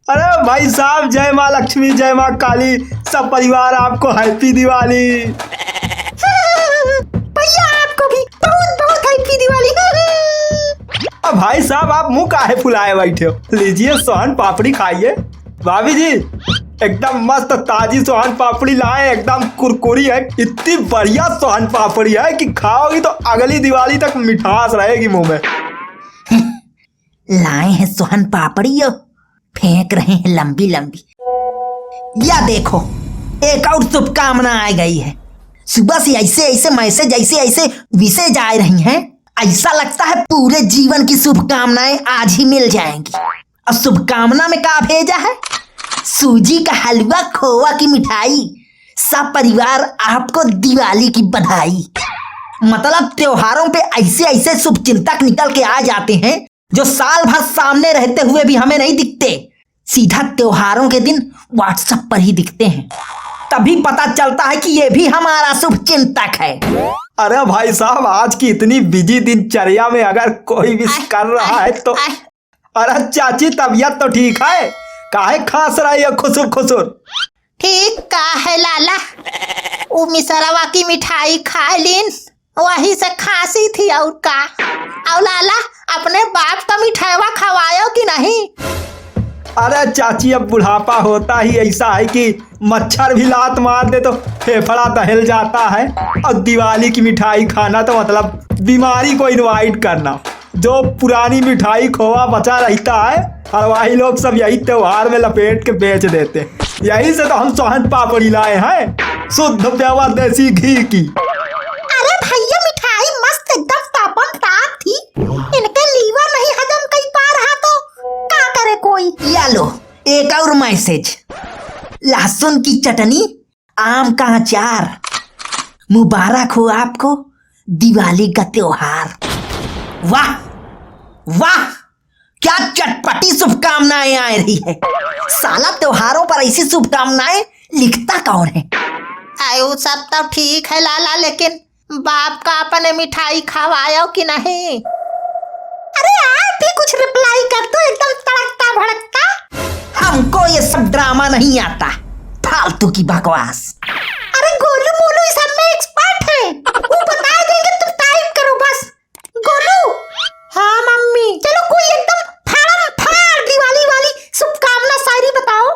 अरे भाई साहब, जय माँ लक्ष्मी, जय माँ काली, सब परिवार आपको हैप्पी दिवाली। भैया आपको भी बहुत बहुत हैप्पी दिवाली। अब भाई साहब आप मुंह काहे फुलाए बैठे हो? लीजिए सोहन पापड़ी खाइए। भाभी जी एकदम मस्त ताजी सोहन पापड़ी लाए, एकदम कुरकुरी है। इतनी बढ़िया सोहन पापड़ी है कि खाओगी तो अगली दिवाली तक मिठास रहेगी मुंह में। लाए हैं सोहन पापड़ी और फेंक रहे हैं लंबी लंबी। या देखो एक और शुभकामना आ गई है। सुबह से ऐसे ऐसे मैसेज ऐसे ऐसे विशेष आ रही हैं, ऐसा लगता है पूरे जीवन की शुभकामनाएं आज ही मिल जाएंगी। और शुभकामना में क्या भेजा है? सूजी का हलवा, खोवा की मिठाई, सब परिवार आपको दिवाली की बधाई। मतलब त्योहारों पे ऐसे ऐसे शुभ चिंतक निकल के आ जाते हैं जो साल भर सामने रहते हुए भी हमें नहीं दिखते, सीधा त्योहारों के दिन व्हाट्सएप पर ही दिखते हैं। तभी पता चलता है कि ये भी हमारा शुभ चिंतक है। अरे भाई साहब आज की इतनी बिजी दिनचर्या में अगर कोई विश कर रहा है तो अरे चाची तबीयत तो ठीक है? काहे खांस रही है खुसुर खुसुर? ठीक का है लाला, वो मिसरवा की मिठाई खा लीन, वही से खांसी थी। और का और लाला अपने बाप का मिठाईवा खवायो कि नहीं? अरे चाची अब बुढ़ापा होता ही ऐसा है कि मच्छर भी लात मार दे तो फेफड़ा दहल जाता है, और दिवाली की मिठाई खाना तो मतलब बीमारी को इनवाइट करना। जो पुरानी मिठाई खोवा बचा रहता है हलवाई लोग सब यही त्योहार में लपेट के बेच देते। यही से तो हम सोहन पापड़ी लाए हैं, शुद्ध प्यावा देसी घी की। अरे भैया मिठाई मस्त एकदम तापन ताप थी, इनके लीवर नहीं हजम कर पा रहा तो क्या करे कोई। या लो एक और मैसेज, लहसुन की चटनी, आम का अचार, मुबारक हो आपको दिवाली का त्योहार। वाह वाह क्या चटपटी शुभकामनाएं आ रही है। साला त्योहारों पर ऐसी शुभकामनाएं लिखता कौन है? आयो सब तो ठीक है लाला, लेकिन बाप का अपने मिठाई खवायो कि नहीं? अरे आप भी कुछ रिप्लाई कर दो, एकदम तड़कता भड़कता। हमको ये सब ड्रामा नहीं आता, फालतू की बकवास। अरे गोलू मोलू इस सब में एक्सपर्ट है, वो बता देंगे, तुम टाइप करो बस। गोलू। हाँ मम्मी। चलो कोई एकदम फाड़ दिवाली वाली शुभकामना शायरी बताओ।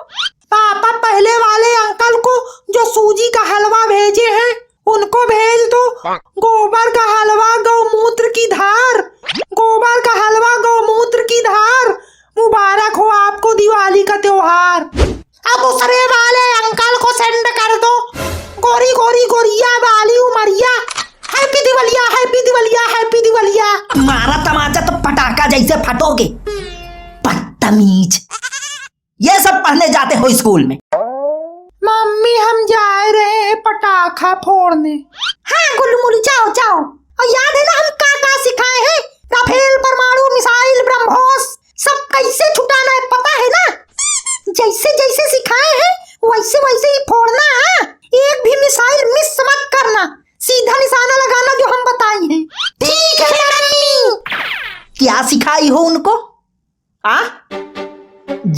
पापा पहले वाले अंकल को जो सूजी का हलवा भेजे हैं उनको भेज दो। गोबर का हलवा गौमूत्र की धार, गोबर का हलवा गौमूत्र की धार, मुबारक हो आपको दिवाली का त्योहार। अब दूसरे वाले अंकल को सेंड कर दो, गोरी गोरी गोरिया वाली उमरिया, हैप्पी दिवालिया हैप्पी दिवालिया हैप्पी दिवालिया। मारा तमाचा तो पटाखा जैसे फटोगे, बदतमीज। ये सब पढ़ने जाते हो स्कूल में? मम्मी हम जा रहे हैं पटाखा फोड़ने। हाँ गुल्लू मुल्लू जाओ जाओ। और याद है ना हम क्या सिखाए हैं? राफेल, परमाणु मिसाइल, ब्रह्मोस सब कैसे छुटाना है पता है ना? जैसे जैसे सिखाए हैं वैसे वैसे ही फोड़ना है। एक भी मिसाइल मिस मत करना, सीधा निशाना लगाना जो हम बताए हैं। ठीक है मम्मी। क्या सिखाई हो उनको?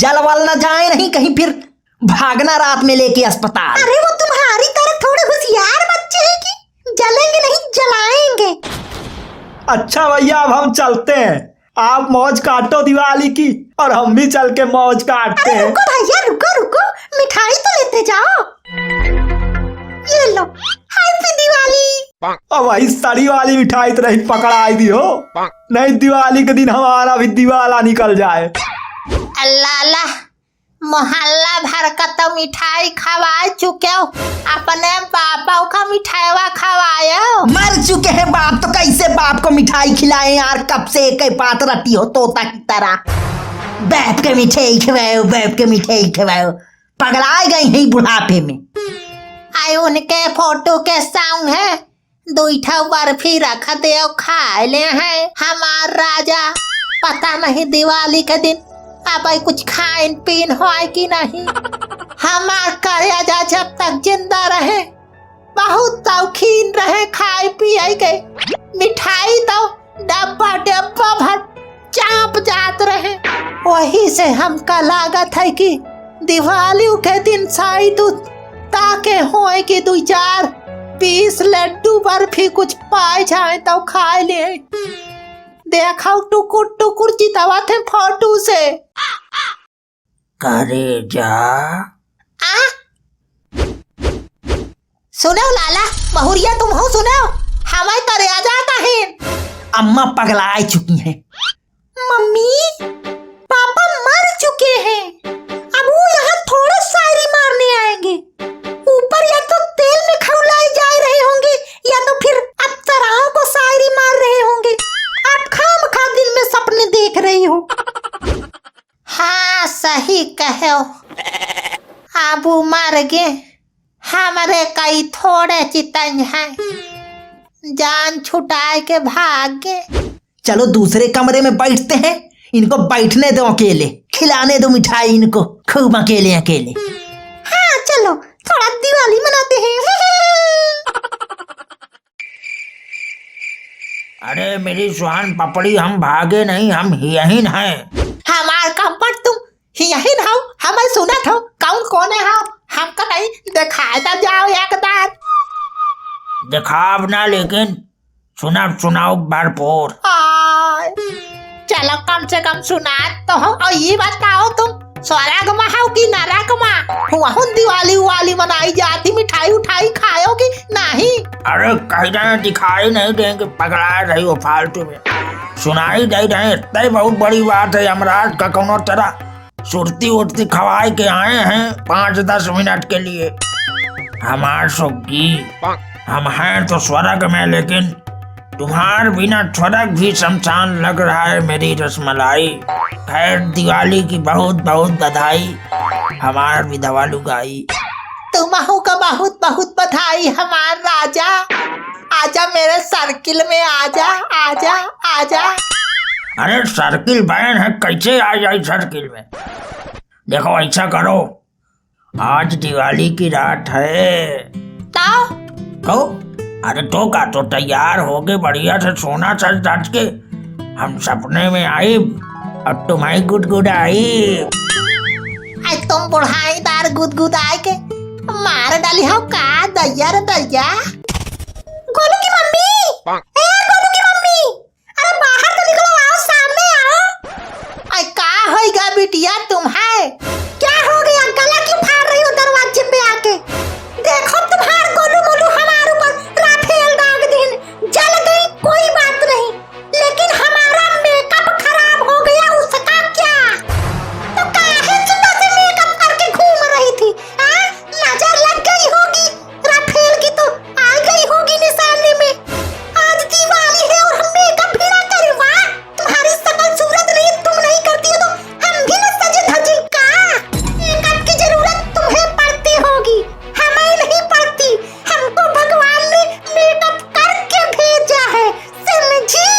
जल वल न जाए नहीं कहीं फिर भागना रात में लेके अस्पताल। अरे वो तुम्हारी तरह थोड़े होशियार बच्चे हैं कि जलेंगे नहीं जलाएंगे। अच्छा भैया अब हम चलते हैं, आप मौज काटो दिवाली की और हम भी चल के मौज काटते हैं। रुको भैया रुको रुको, मिठाई तो लेते जाओ। ये लो हैप्पी दिवाली। और वही सड़ी वाली मिठाई तो नहीं पकड़ाई दी हो, नहीं दिवाली के दिन हमारा भी दिवाला निकल जाए। अल्लाह मोहल्ला भर का तो मिठाई खवा चुके हो, अपने बापा का मिठाईवा खवायो। मर चुके हैं बाप तो कैसे बाप को मिठाई खिलाए यार? कब से एक पात रटी हो तोता की तरह, बाप के मिठाई खवाओ बाप के मिठाई खवाओ। पगलाए गए हैं बुढ़ापे में। आए उनके फोटो के संग है दूठा बर्फी रख दे खा ले हैं हमार राजा। पता नहीं दिवाली के दिन अब कुछ खाइन पीन हो कि नहीं। हमार कलेजा जब तक जिंदा रहे बहुत शौकीन रहे खाए पिए के, मिठाई तो डब्बा डब्बा भर चाप जात रहे। वही से हमका लागत है कि दिवाली के दिन शायद ताके होए कि 2-4-20 लड्डू बर्फी कुछ पाए जाए तो खाए ले। देखा टुकुर टुकुर जितवा थे फोटो से। करे जा आ? सुनो लाला बहुरिया, तुम हो सुनो, हमें करे आ जाता है। अम्मा पगला चुकी हैं। मम्मी पापा मर चुके हैं, अब वो यहाँ थोड़े शायरी मारने आएंगे। ऊपर या तो तेल में खौलाए जा रहे होंगे या तो फिर अप्सराओं को शायरी मार रहे होंगे। आप खामखा दिल में सपने देख रही हो। हाँ सही कहो, अब वो मर गए, हमारे कई थोड़े चितंज हैं, जान छुटाए के भाग गए। चलो दूसरे कमरे में बैठते हैं, इनको बैठने दो अकेले, खिलाने दो मिठाई इनको खूब अकेले अकेले। हाँ चलो थोड़ा दिवाली मनाते हैं। अरे मेरी सुहान पपड़ी, हम भागे नहीं, हम यहीं हैं। हमार कंपट तुम यही ना हो, हमें सुना था कौन कौन है हम, हमका नहीं दिखाए तो जाओ एक बार। दिखाव ना, लेकिन सुनाओ भरपूर। चलो कम से कम सुना तो हम। और ये बताओ तुम स्वर्ग में हो कि नरक में? वहाँ दिवाली वाली मनाई जाती, मिठाई उठाई खाओ कि नहीं? अरे कहीं दिखाई नहीं देंगे, पकड़ा रही हो फालतू में, सुनाई दे रहे। इतनी बहुत बड़ी बात है, यमराज का कोनो तरह सुरती उड़ती खवाई के आए हैं 5-10 मिनट के लिए। हमार सुग्गी, हम हैं तो स्वर्ग में, लेकिन तुम्हार बिना स्वर्ग भी शमशान लग रहा है मेरी रसमलाई। खैर दिवाली की बहुत बहुत बधाई, हमार विधवा लुगाई। तुम्हारा का बहुत बहुत बधाई हमार राजा। आजा मेरे सर्किल में, आजा आजा आजा। अरे सर्किल बैन है, कैसे आ जाए सर्किल में? देखो ऐसा करो, आज दिवाली की रात है तो अरे तो का तो तैयार हो गए बढ़िया से, सोना सज धज के हम सपने में आई और तुम्हारी गुदगुदाई। तुम बुढ़ाईदार गुदगुदाए के मार डाली हो का दैया रे दैया। गोलू की मम्मी, ए गोलू की मम्मी, अरे बाहर तो निकलो, आओ सामने आओ। आई का होएगा बिटिया तुम्हारे? क्या हो गया, गला क्यों फाड़ रही हो दरवाजे पे आके? देखो तुम्हार गोलू मोलू हमारे ऊपर राफेल दाग दिन जल गई, कोई बात नहीं, लेकिन हमारा मेकअप खराब हो गया, उसका क्या? तो काहे सुबह से मेकअप करके घूम रही थी? हाँ नजर लग गई होगी राफेल की, तो आ गई होगी निशाने में। आज दिवाली है और हम मेकअप भी ना करें? वाह, तुम्हारी शकल सूरत नहीं, तुम नहीं करती हो तो हम भी ना सजे धजे का? मेकअप की जरूरत तुम्हें पड़ती होगी, हमें नहीं पड़ती। हमको भगवान ने मेकअप करके भेजा है, समझी?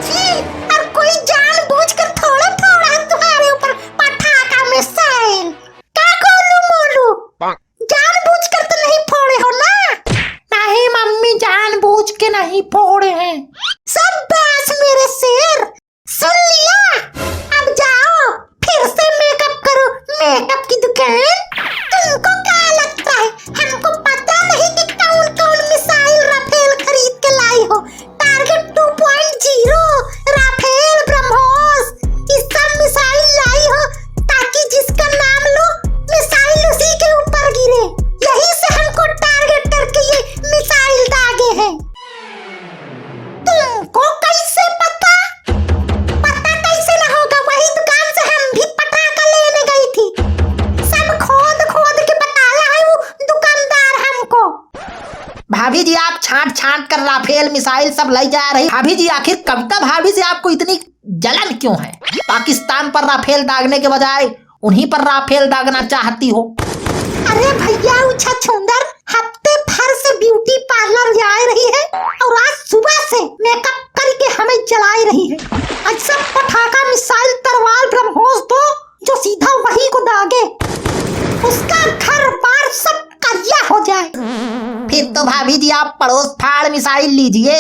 जी, और कोई जानबूझकर थोड़ा थोड़ा तुम्हारे ऊपर पटाखा मिसाइल का गोलू मोलू जानबूझकर तो नहीं फोड़े हो ना? नहीं मम्मी, जानबूझ के नहीं फोड़े हैं। शाबाश मेरे शेर, सुन लिया। अब जाओ फिर से मेकअप करो, मेकअप की दुकान। तुमको क्या लगता है हमको पता नहीं कि कौन कौन मिसाइल राफेल खरीद के लाई हो? टारगेट 2.0 राफेल, ब्रह्मोस, इस सब मिसाइल लाई हो ताकि जिसका नाम लो मिसाइल उसी के ऊपर गिरे। यही से हमको टारगेट करके ये मिसाइल दागे हैं। तुमको कैसे पता? पता कैसे ना होगा, वही दुकान से हम भी पटाखा लेने गई थी। सब खोद खोद के बताया है वो दुकानदार हमको। भाभी जी आप छांट छांट कर राफेल मिसाइल सब ले जा रही। भाभी जी आखिर कविता भाभी से आपको इतनी जलन क्यों है? पाकिस्तान पर राफेल दागने के बजाय उन्हीं पर राफेल दागना चाहती हो। अरे भैया उछा छुंदर, हफ्ते भर से ब्यूटी पार्लर जा रही है और आज सुबह से मेकअप करके हमें जलाई रही है। आज सब पटाखा मिसाइल तरवार ब्रह्मोस दो जो सीधा वही को दागे, उसका घर बार सब करिया हो जाए। फिर तो भाभी जी आप पड़ोस फाड़ मिसाइल लीजिए,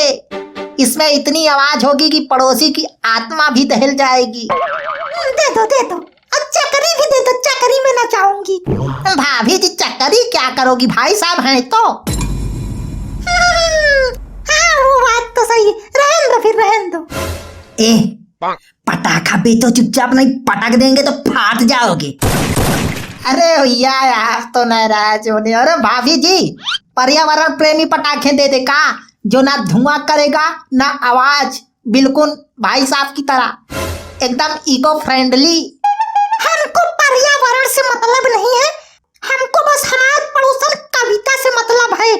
इसमें इतनी आवाज होगी कि पड़ोसी की आत्मा भी दहल जाएगी। दे दो और चक्करी भी दे दो, चक्करी में नचाऊंगी। भाभी जी चक्करी क्या करोगी, भाई साहब हैं तो। हाँ वो बात तो सही है, रहन दो फिर, रहन दो। ए पटाखा बेचो चुपचाप, नहीं पटक देंगे तो फाट जाओगे। अरे भैया यार तो नाराज होने। अरे भाभी जी पर्यावरण प्रेमी पटाखे दे दे का, जो ना धुआं करेगा ना आवाज, बिल्कुल भाई साहब की तरह एकदम इको फ्रेंडली। हमको पर्यावरण से मतलब नहीं है, हमको बस हमारे पड़ोसन कविता से मतलब है।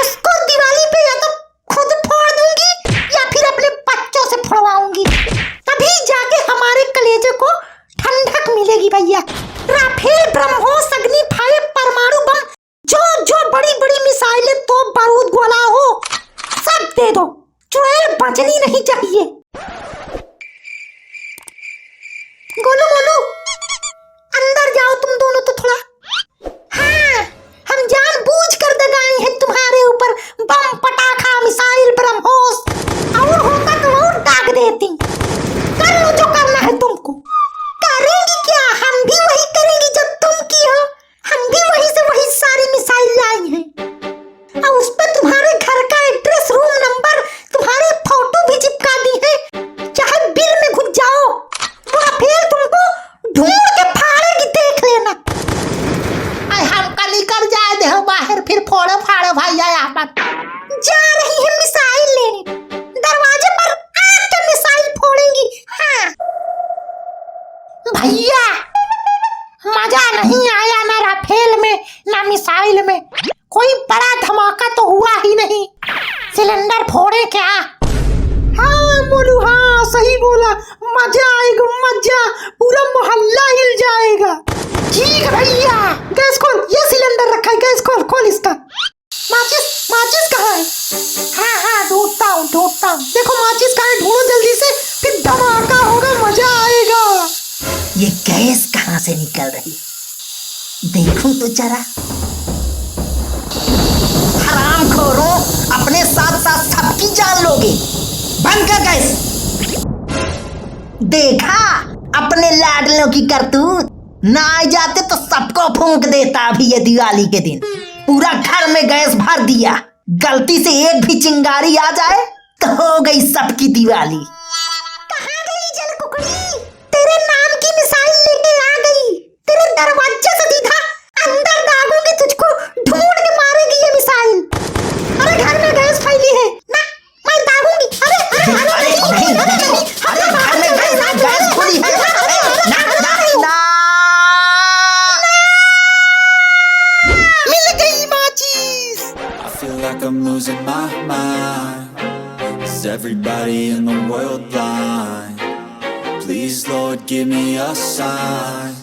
उसको दिवाली पे या तो खुद फोड़ दूंगी या फिर अपने बच्चों से फोड़वाऊंगी, तभी जाके हमारे कलेजे को ठंडक मिलेगी भैया। राफेल, ब्रह्मोस, अग्नि 5, परमाणु बम, जो बड़ी बड़ी मिसाइलें तो बारूद गोला हो सब दे दो, चुड़ैल बचनी नहीं चाहिए। गोलू मोलू अंदर जाओ तुम दोनों तो थोड़ा। हाँ हम जानबूझ कर दगाए हैं तुम्हारे ऊपर बम, पटाखा, मिसाइल, ब्रह्मोस, और होता तो और दाग देती। कर लो जो करना है तुमको। करेंगी क्या, हम भी वही करेंगे जब तुम की हो। हम भी वहीं से वही सारी मिसाइल लाई हैं और उस पे तुम्हारे घर का एड्रेस, रूम नंबर, तुम्हारे फोटो भी चिपका दी है। चाहे बिल में घुस जाओ, फिर तुमको ढूंढ के फाड़ेगी, देख लेना। हम का निकल जाए दे बाहर, फिर फोड़ो फाड़ो भैया। यहाँ पर जा रही है मिसाइल लेने, दरवाजे पर आके मिसाइल फोड़ेंगी। हाँ भैया मजा नहीं आया ना राफेल में ना मिसाइल में, कोई बड़ा धमाका तो हुआ ही नहीं। सिलेंडर फोड़े क्या? हाँ मोलू हाँ सही बोला, मजा आएगा मजा, पूरा मोहल्ला हिल जाएगा। ठीक है भैया, गैस खोल, ये सिलेंडर रखा है, गैस खोल, खोल इसका। माचिस कहाँ है? हाँ ढूंढता हूँ। देखो माचिस कहाँ है, ढूंढो जल्दी से, फिर धमाका होगा, मजा आएगा। ये गैस कहाँ से निकल रही, देखूं तो जरा। हरामखोरों, अपने साथ साथ सबकी जान लोगे। बंद कर गैस। देखा अपने लाडलों की करतूत, ना आ जाते तो सबको फूंक देता अभी ये दिवाली के दिन। पूरा घर में गैस भर दिया, गलती से एक भी चिंगारी आ जाए तो हो गई सबकी दिवाली। कहाँ गई जलकुकड़ी, तेरे नाम की मिसाइल लेके आ गई, तेरे दरवाजे से सीधा अंदर दागूंगी तुझको, ढूंढ के मारेगी ये मिसाइल। अरे घर में गैस फैली है ना, मैं दागूंगी। अरे नहीं, अरे घर में गैस खुली है ना, मिल गई माचिस। I feel like I'm losing my mind. Is everybody in the world blind? Please Lord give me a sign.